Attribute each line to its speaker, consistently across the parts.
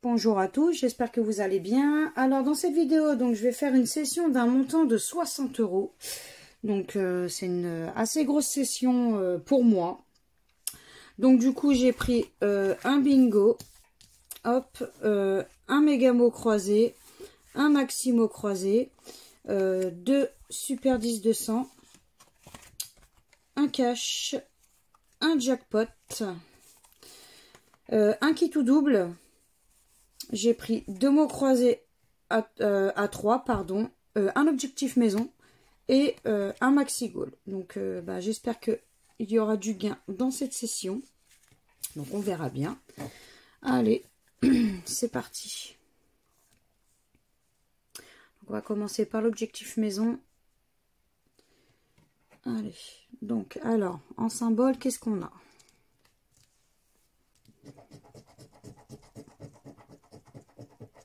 Speaker 1: Bonjour à tous, j'espère que vous allez bien. Alors dans cette vidéo, donc je vais faire une session d'un montant de 60 €. Donc c'est une assez grosse session pour moi. Donc du coup j'ai pris un bingo, hop, un méga-mot croisé, un maxi-mot croisé, deux super 10 de 100, un cash, un jackpot, un kit ou double. J'ai pris deux mots croisés à 3, pardon, un objectif maison et un maxi goal. Donc j'espère qu'il y aura du gain dans cette session. Donc on verra bien. Allez, c'est parti. Donc, on va commencer par l'objectif maison. Allez, donc alors en symbole, qu'est-ce qu'on a?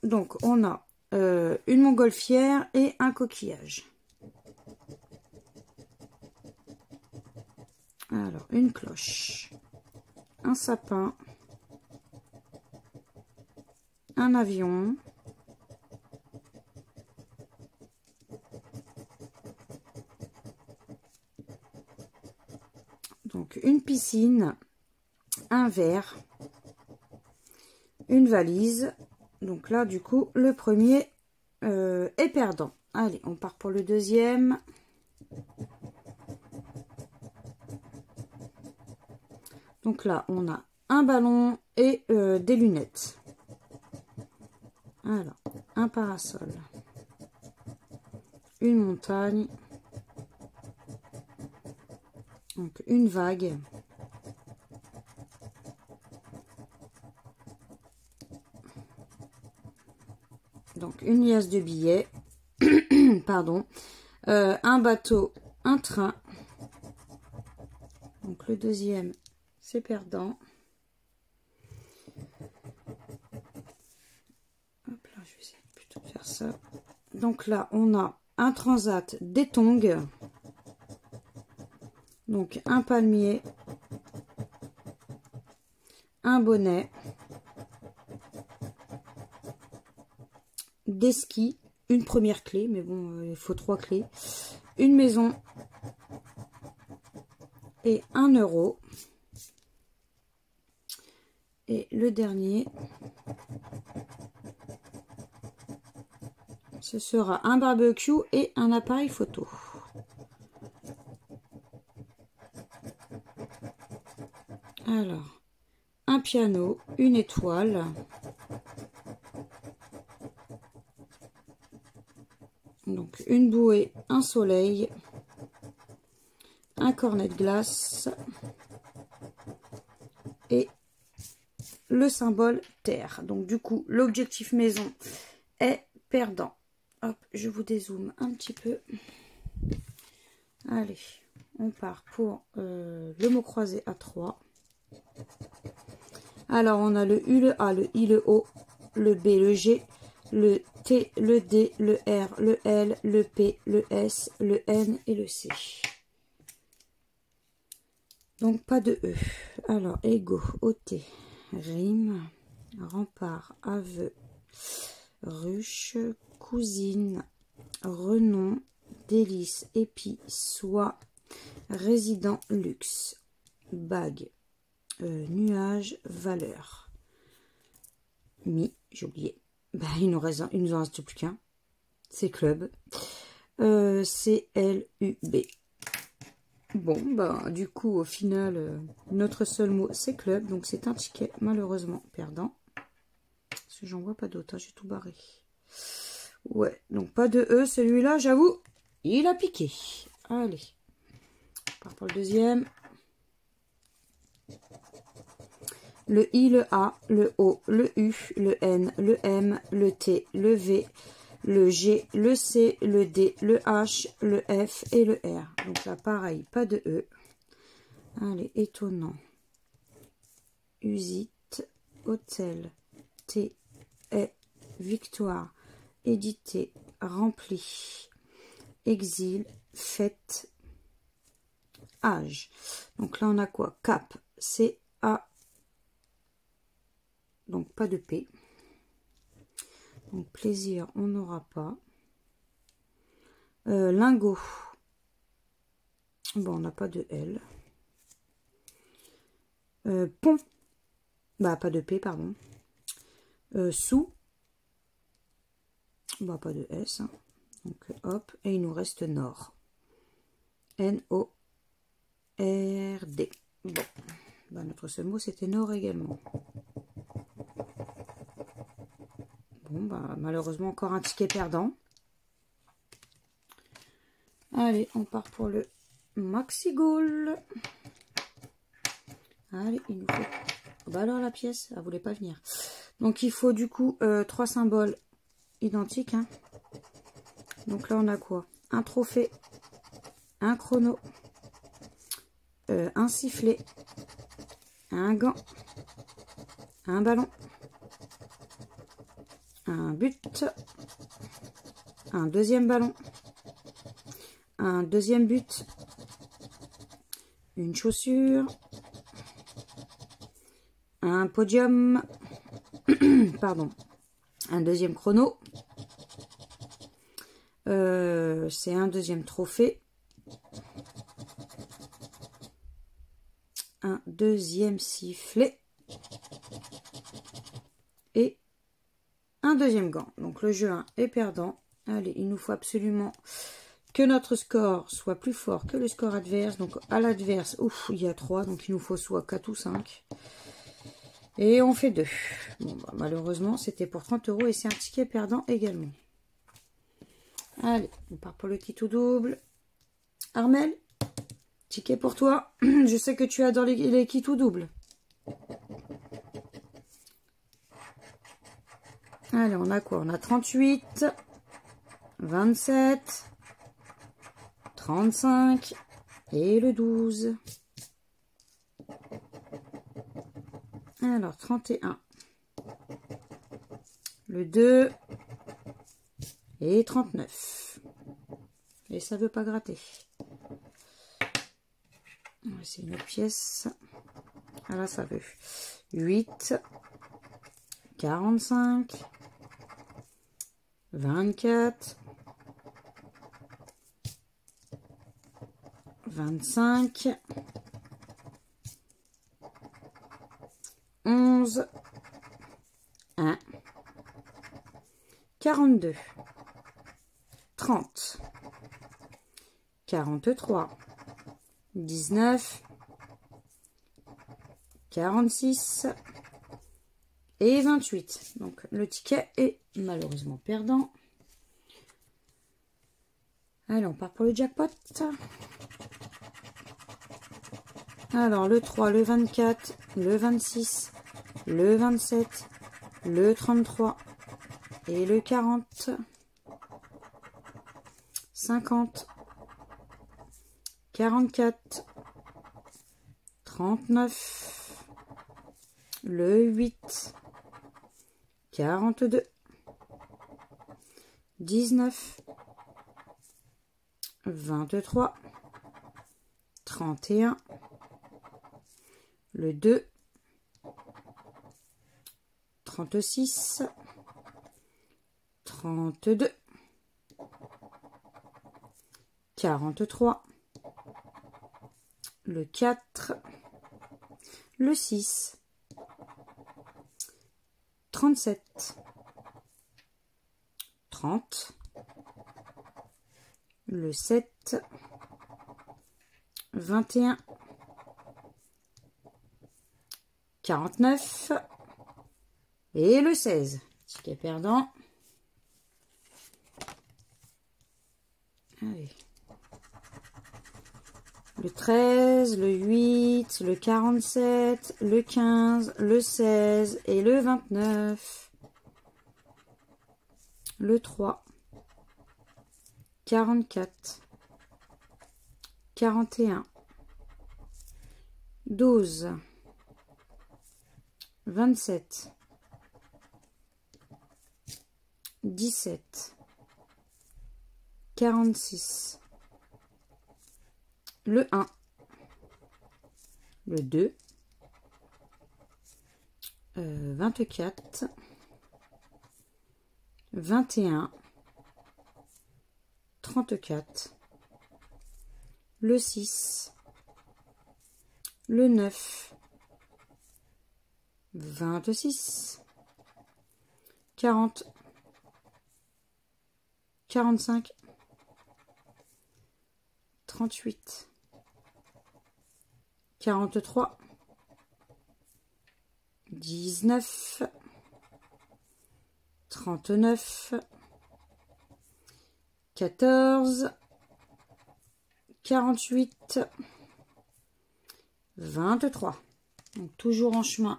Speaker 1: Donc on a une montgolfière et un coquillage. Alors une cloche, un sapin, un avion, donc une piscine, un verre, une valise. Donc là du coup le premier est perdant. Allez, on part pour le deuxième. Donc là on a un ballon et des lunettes. Alors un parasol, une montagne, donc une vague, donc une liasse de billets, pardon, un bateau, un train. Donc le deuxième c'est perdant. Hop là, je vais essayer plutôt de faire ça. Donc là on a un transat, des tongs, donc un palmier, un bonnet, des skis, une première clé, mais bon, il faut 3 clés, une maison et 1 €. Et le dernier, ce sera un barbecue et un appareil photo. Alors, un piano, une étoile, donc une bouée, un soleil, un cornet de glace et le symbole terre. Donc du coup l'objectif maison est perdant. Hop, je vous dézoome un petit peu. Allez, on part pour le mot croisé à 3. Alors on a le U, le A, le I, le O, le B, le G, le T, le D, le R, le L, le P, le S, le N et le C. Donc pas de E. Alors ego, OT, rime, rempart, aveu, ruche, cousine, renom, délice, épi, soie, résident, luxe, bague, nuage, valeur, mi, j'ai oublié, il nous en reste plus qu'un, c'est club, C, L, U, B. Bon, du coup, au final, notre seul mot, c'est club. Donc, c'est un ticket, malheureusement, perdant. Parce que j'en vois pas d'autres, hein, j'ai tout barré. Ouais, donc pas de E. Celui-là, j'avoue, il a piqué. Allez, on part pour le deuxième. Le I, le A, le O, le U, le N, le M, le T, le V, le G, le C, le D, le H, le F et le R. Donc là, pareil, pas de E. Allez, étonnant. Usite, hôtel, T, est, victoire, édité, rempli, exil, fête, âge. Donc là, on a quoi? Cap, C, A. Donc pas de P. Donc plaisir, on n'aura pas. Lingot. Bon, on n'a pas de L. Pont. Bah, pas de P, pardon. Sous. Bah, pas de S. Hein. Donc, hop. Et il nous reste Nord. N-O-R-D. Bon. Bah, notre seul mot, c'était Nord également. Bon, bah, malheureusement, encore un ticket perdant. Allez, on part pour le Maxi Goal. Allez, il nous faut... Bah alors la pièce, elle voulait pas venir. Donc il faut du coup 3 symboles identiques. Hein. Donc là on a quoi? Un trophée, un chrono, un sifflet, un gant, un ballon, un but, un deuxième ballon, un deuxième but, une chaussure, un podium, pardon, un deuxième chrono, c'est un deuxième trophée, un deuxième sifflet et un deuxième gant. Donc le jeu 1 est perdant. Allez, il nous faut absolument que notre score soit plus fort que le score adverse. Donc à l'adverse, il y a 3, donc il nous faut soit 4 ou 5. Et on fait 2. Bon, bah, malheureusement, c'était pour 30 € et c'est un ticket perdant également. Allez, on part pour le kit ou double. Armel, ticket pour toi. Je sais que tu adores les kits ou doubles. Allez, on a quoi? On a 38, 27, 35 et le 12. Alors, 31, le 2 et 39. Et ça veut pas gratter. C'est une autre pièce. Ah là, ça veut. 8, 45, 24, 25, 11, 1, 42, 30, 43, 19, 46 et 28. Donc le ticket est malheureusement perdant. Allez, on part pour le jackpot. Alors le 3, le 24, le 26, le 27, le 33 et le 40, 50, 44, 39, le 8, 42, 19, 23, 31, le 2, 36, 32, 43, le 4, le 6, 37, 30, le 7, 21, 49 et le 16. Ticket perdant. Allez. Le 13, le 8, le 47, le 15, le 16 et le 29. Le 3, 44, 41, 12, 27, 17, 46, le 1, le 2, 24, 21, 34, le 6, le 9, 26, 40, 45, 38, 43, 19, 39, 14, 48, 23. Donc toujours en chemin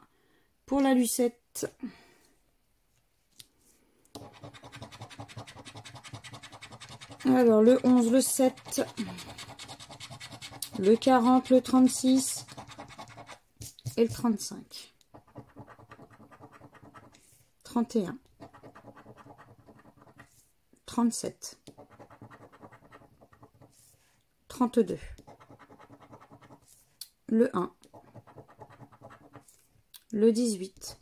Speaker 1: pour la lucette. Alors le 11, le 7, le 40, le 36 et le 35. 31, 37, 32, le 1, le 18,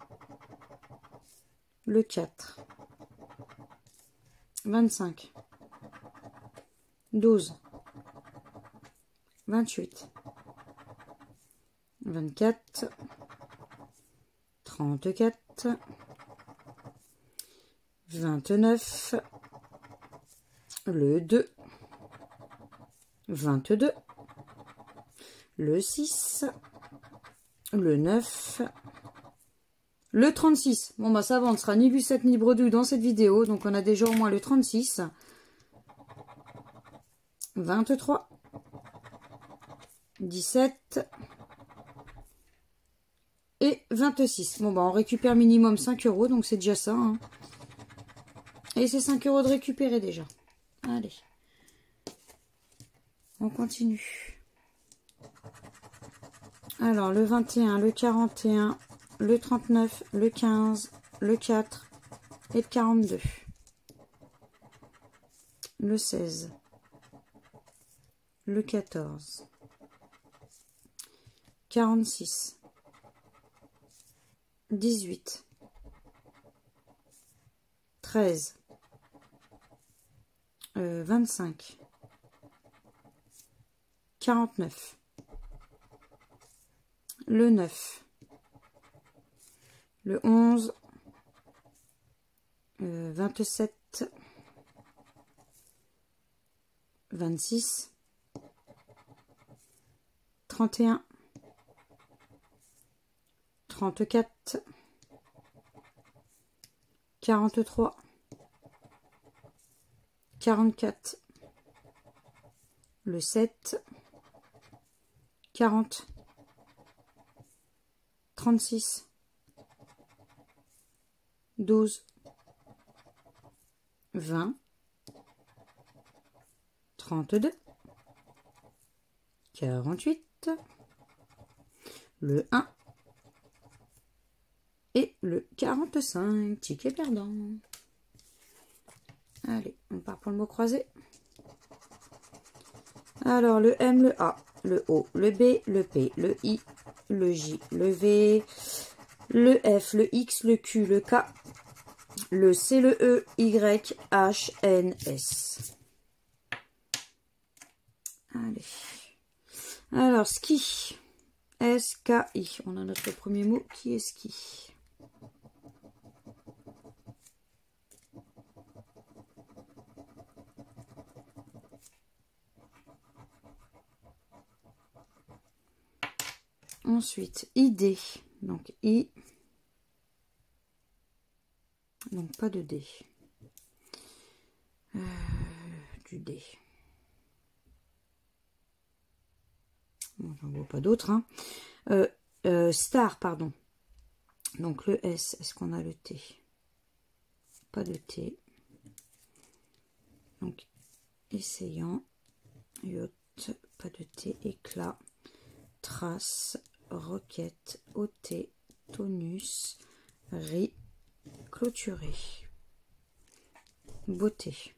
Speaker 1: le 4, 25, 12, 28, 24, 34, 29, le 2, 22, le 6, le 9, le 36. Bon bah ça va, on ne sera ni lucette ni bredouille dans cette vidéo, donc on a déjà au moins le 36, 23, 17 et 26. Bon bah on récupère minimum 5 €, donc c'est déjà ça, hein. Et c'est 5 € de récupérer déjà. Allez, on continue. Alors le 21, le 41, le 39, le 15, le 4 et le 42. Le 16, le 14, 46, 18, 13, 25, 49, le 9, le 11, 27, 26, 31, 34, 43, 44, le 7, 40, 36, 12, 20, 32, 48, le 1 et le 45. Ticket perdant. Allez, on part pour le mot croisé. Alors, le M, le A, le O, le B, le P, le I, le J, le V, le F, le X, le Q, le K, le C, le E, Y, H, N, S. Allez. Alors, ski. S-K-I. On a notre premier mot qui est ski. Ensuite, ID. Donc, I. Donc, pas de D. Du D. Bon, j'en vois pas d'autres. Hein. Star, pardon. Donc, le S. Est-ce qu'on a le T? Pas de T. Donc, essayant. Yacht. Pas de T. Éclat. Trace. Roquette. ôté. Tonus. Riz. Clôturé. Beauté.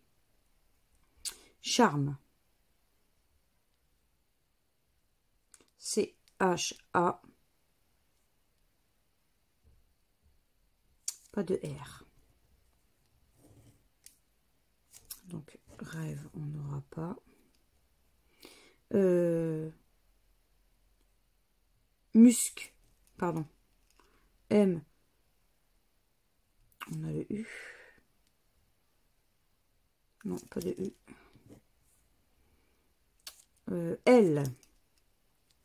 Speaker 1: Charme. C-H-A. Pas de R. Donc, rêve, on n'aura pas. Musc, pardon. M, on a le U. Non, pas de U. L,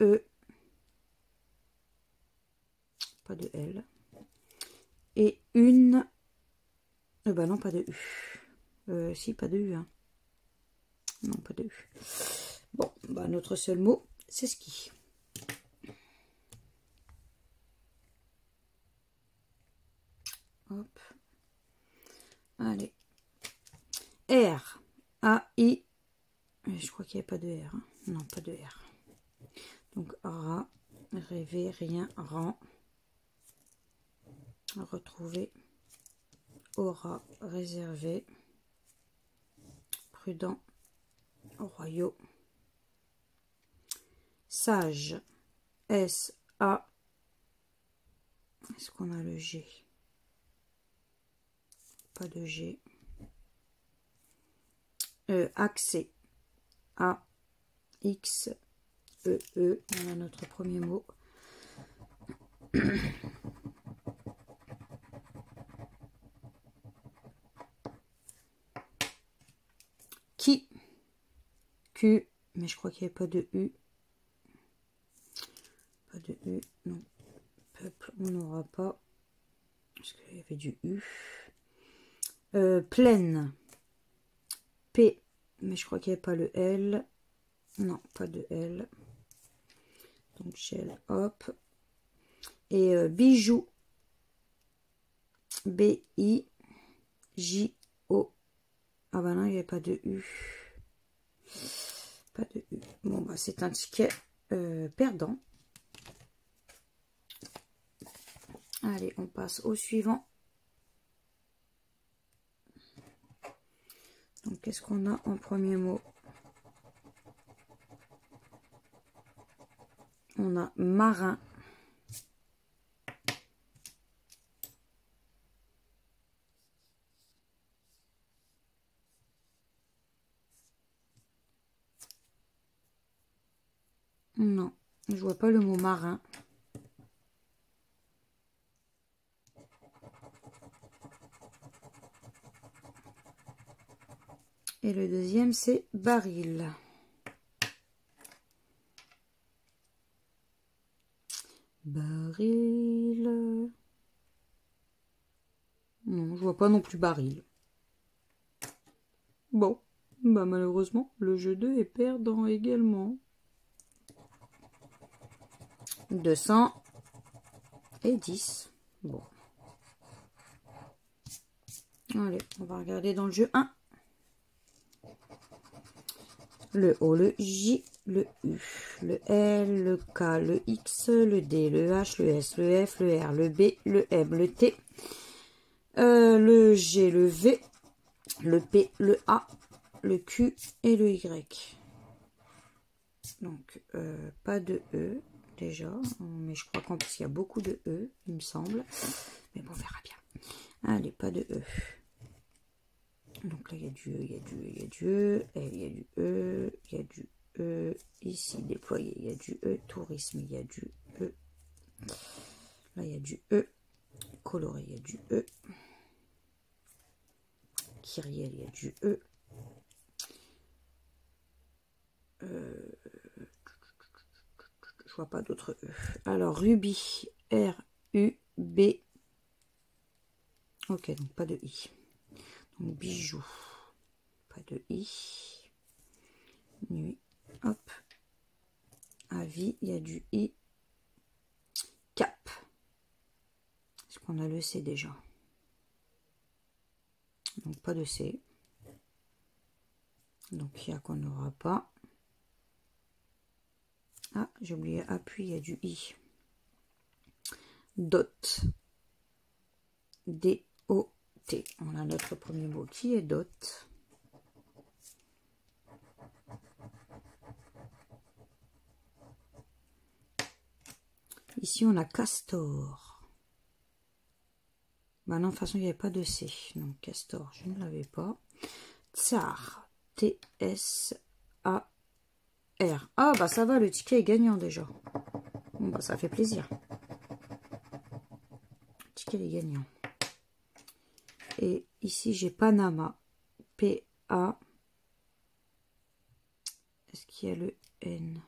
Speaker 1: E, pas de L. Et une, bah non, pas de U. Si, pas de U. Hein. Non, pas de U. Bon, bah notre seul mot, c'est ski. Hop. Allez. R, A, I. Je crois qu'il n'y a pas de R. Hein. Non, pas de R. Donc, rat, rêver, rien, rang. Retrouver, aura, réservé, prudent, royaux. Sage, S, A. Est-ce qu'on a le G? Pas de G. Accès, A, X, E, E. On a notre premier mot. Qui, Q, mais je crois qu'il n'y a pas de U. Pas de U, non. Peuple, on n'aura pas. Parce qu'il y avait du U. Plaine, P, mais je crois qu'il n'y a pas le L. Non, pas de L. Donc, shell, hop. Et bijou, B-I-J-O. Ah bah non, il n'y a pas de U. Pas de U. Bon, bah c'est un ticket perdant. Allez, on passe au suivant. Donc, qu'est-ce qu'on a en premier mot? On a marin. Non, je vois pas le mot marin. Et le deuxième, c'est baril. Baril. Non, je vois pas non plus baril. Bon, bah malheureusement, le jeu 2 est perdant également. 210. Bon. Allez, on va regarder dans le jeu 1. Le O, le J, le U, le L, le K, le X, le D, le H, le S, le F, le R, le B, le M, le T, le G, le V, le P, le A, le Q et le Y. Donc, pas de E déjà, mais je crois qu'en plus il y a beaucoup de E, il me semble. Mais bon, on verra bien. Allez, pas de E. Donc là, il y a du E, il y a du E, il y a du E, il y a du E, il y a du E. Ici, déployé, il y a du E. Tourisme, il y a du E. Là, il y a du E. Coloré, il y a du E. Kyriel, il y a du E. Je vois pas d'autres E. Alors, rubis, R-U-B. Ok, donc pas de I. Donc, bijoux, pas de I. Nuit, hop. Avis, il y a du I. Cap. Est-ce qu'on a le C déjà? Donc, pas de C. Donc, il y a qu'on n'aura pas. Ah, j'ai oublié appui, il y a du I. Dot. D-O-T. On a notre premier mot qui est dot. Ici, on a castor. Bah non, de toute façon, il n'y avait pas de C. Donc, castor, je ne l'avais pas. Tsar. T-S-A-R. Ah bah ça va, le ticket est gagnant déjà. Bon bah ça fait plaisir. Le ticket est gagnant. Et ici j'ai Panama. P-A. Est-ce qu'il y a le N?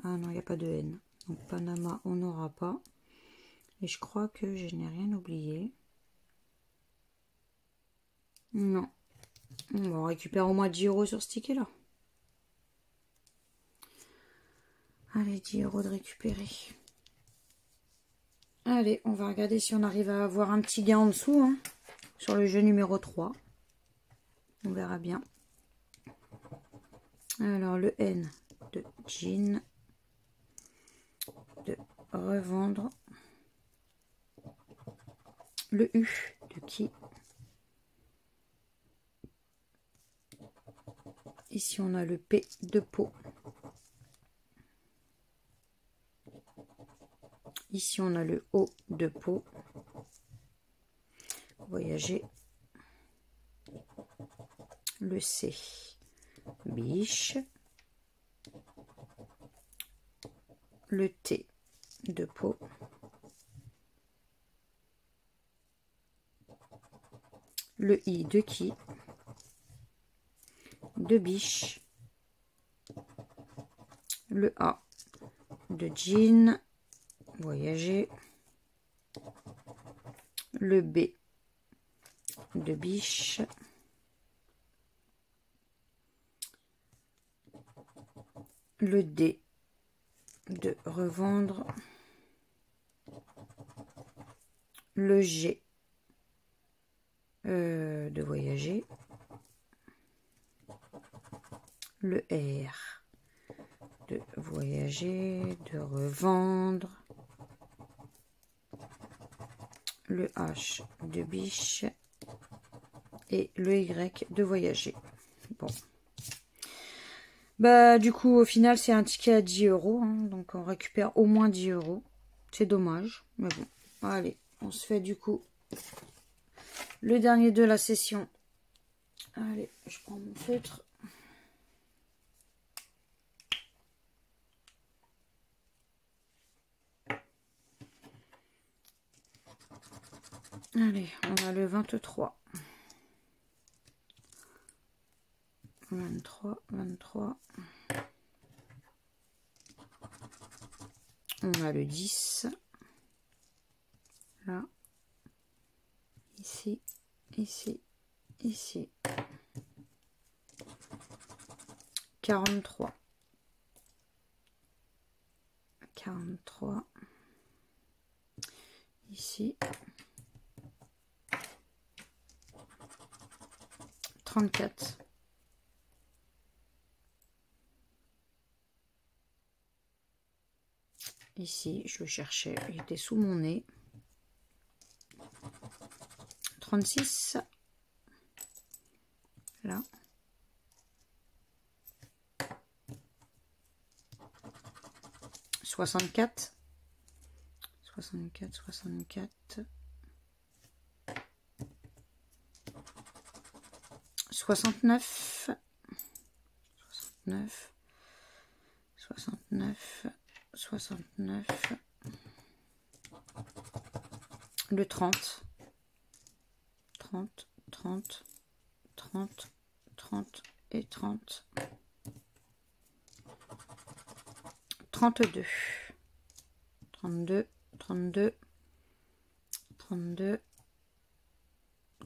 Speaker 1: Ah non, il n'y a pas de N. Donc Panama, on n'aura pas. Et je crois que je n'ai rien oublié. Non. On récupère au moins 10 € sur ce ticket-là. Allez, 10 € de récupérer. Allez, on va regarder si on arrive à avoir un petit gain en dessous. Hein, sur le jeu numéro 3. On verra bien. Alors, le N de jean. De revendre. Le U de qui. Ici, on a le P de pot. Ici, on a le O de pot. Voyager. Le C. Biche. Le T de pot. Le I de qui. De biche. Le A de jean. Voyager. Le B de biche. Le D de revendre. Le G de voyager. Le R de voyager, de revendre. Le H de biche. Et le Y de voyager. Bon. Bah, du coup, au final, c'est un ticket à 10 €. Hein, donc, on récupère au moins 10 €. C'est dommage. Mais bon. Allez, on se fait du coup le dernier de la session. Allez, je prends mon feutre. Allez, on a le 23. 23, 23. On a le 10. Là. Ici, ici, ici. 43. 43. Ici. 34. Ici, je le cherchais, il était sous mon nez. 36. Là. 64. 64, 64. 69. 69. 69. 69. Le 30. 30, 30, 30, 30 et 30. 32. 32, 32, 32,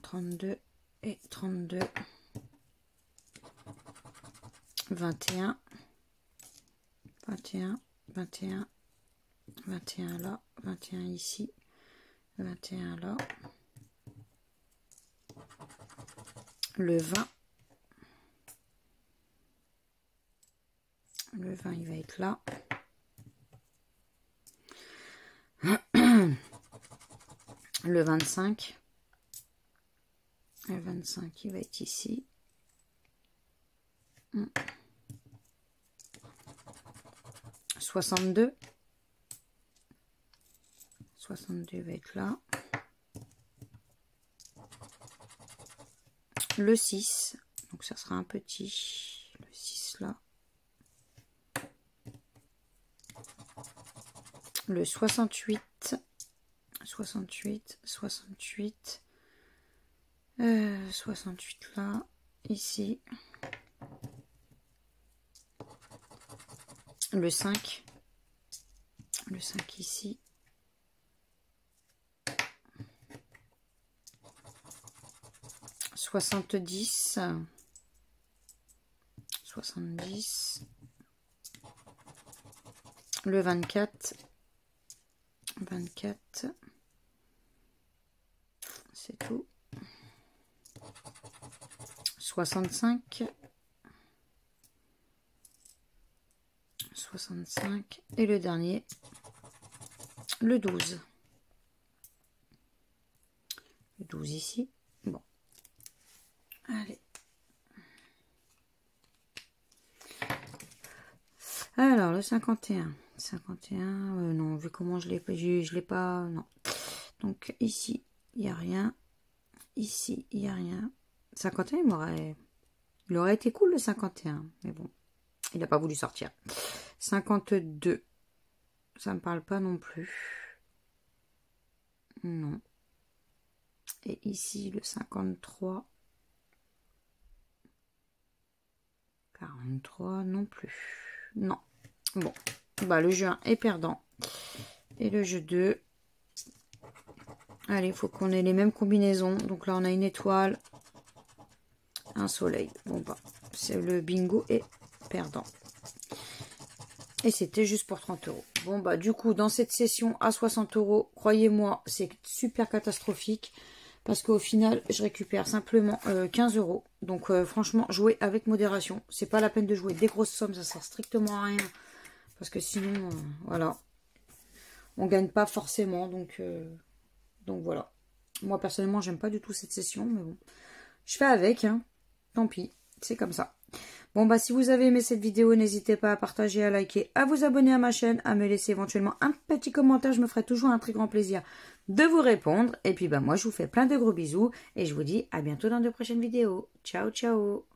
Speaker 1: 32 et 32. 21. 21, 21, 21 là, 21 ici, 21 là. Le 20. Le 20, il va être là. Le 25. Le 25, il va être ici. 62. 62 va être là. le 6, donc ça sera un petit, le 6 là, le 68, 68, 68, 68 là, ici, le 5 ici, soixante-dix, 70, le 24, 24, c'est tout, 65, 65 et le dernier, le 12. Le 12 ici. Bon. Allez. Alors, le 51. 51, non, vu comment je l'ai pas, non. Donc, ici, il n'y a rien. Ici, il n'y a rien. 51, il aurait été cool le 51. Mais bon, il n'a pas voulu sortir. 52. Ça me parle pas non plus. Non. Et ici, le 53. 43 non plus. Non. Bon. Bah, le jeu 1 est perdant. Et le jeu 2. Allez, il faut qu'on ait les mêmes combinaisons. Donc là, on a une étoile. Un soleil. Bon, bah, c'est le bingo est perdant. Et c'était juste pour 30 €. Bon, bah, du coup, dans cette session à 60 €, croyez-moi, c'est super catastrophique. Parce qu'au final, je récupère simplement 15 €. Donc, franchement, jouer avec modération. C'est pas la peine de jouer des grosses sommes. Ça sert strictement à rien. Parce que sinon, voilà. On gagne pas forcément. Donc voilà. Moi, personnellement, j'aime pas du tout cette session. Mais bon, je fais avec. Hein. Tant pis. C'est comme ça. Bon, bah, si vous avez aimé cette vidéo, n'hésitez pas à partager, à liker, à vous abonner à ma chaîne, à me laisser éventuellement un petit commentaire. Je me ferai toujours un très grand plaisir de vous répondre. Et puis, bah, moi, je vous fais plein de gros bisous et je vous dis à bientôt dans de prochaines vidéos. Ciao, ciao!